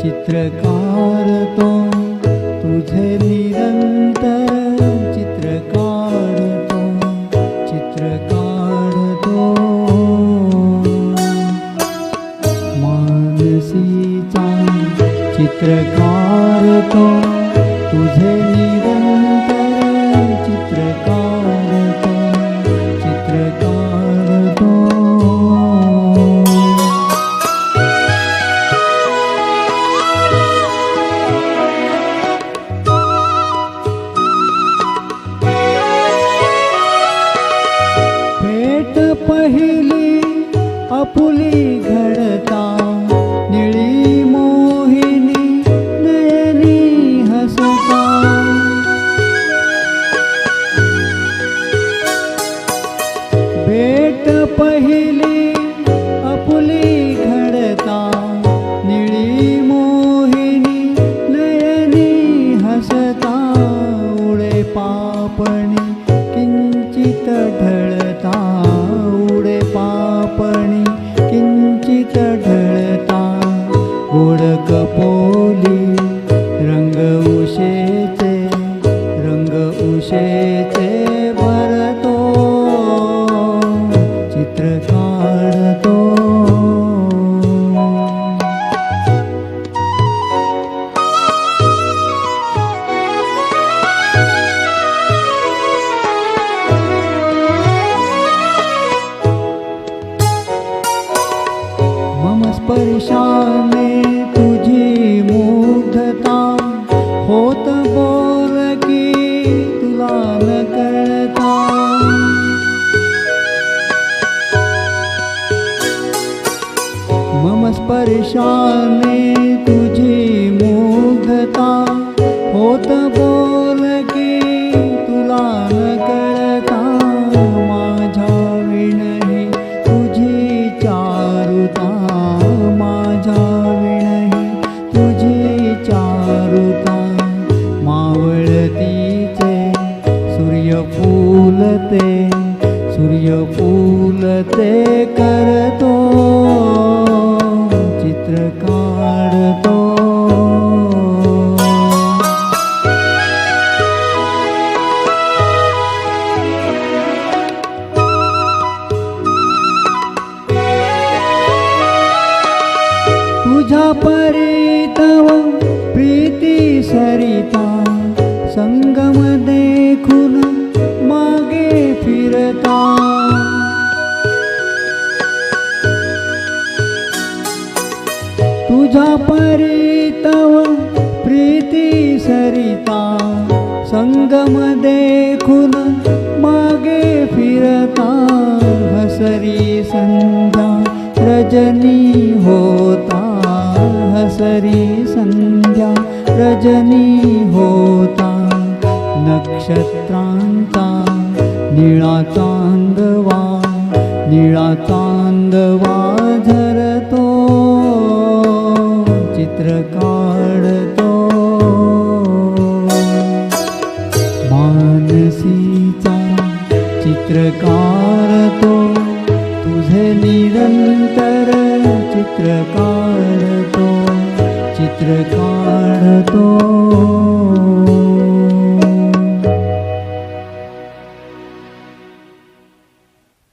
चित्रकार तो तुझे निरंतर चित्र काढतो मानसीचा चित्रकार तो तुझे निरंतर चित्र काढतो पहिली आपुली घडता निळी मोहिनी नयनी हसता भेट पहिली आपुली घडता निळी मोहिनी नयनी हसता उडे पापणी किंचित ढळता किंचित ढळता गोड कपोली रंग उशेचे भरतो चित्र काढतो स्पर्शाने तुझी मुग्धता होत बोल की तुला न कळता मम स्पर्शाने तुझी मुग्धता होत बोल की तुला न कळता माझ्या विणही तुझी चारुता सूर्यफूलते करतो चित्र काढतो तुझ्या परी तव प्रीती सरिता संगम देखून मागे फिरता तुझ्या परी तव प्रीती सरिता संगम देखून मागे फिरता हसरी संध्या रजनी होता हसरी संध्या रजनी होता नक्षत्रांचा निळा चांदवा झरतो चित्र काढतो मानसीचा चित्रकार तो तुझे निरंतर चित्र काढतो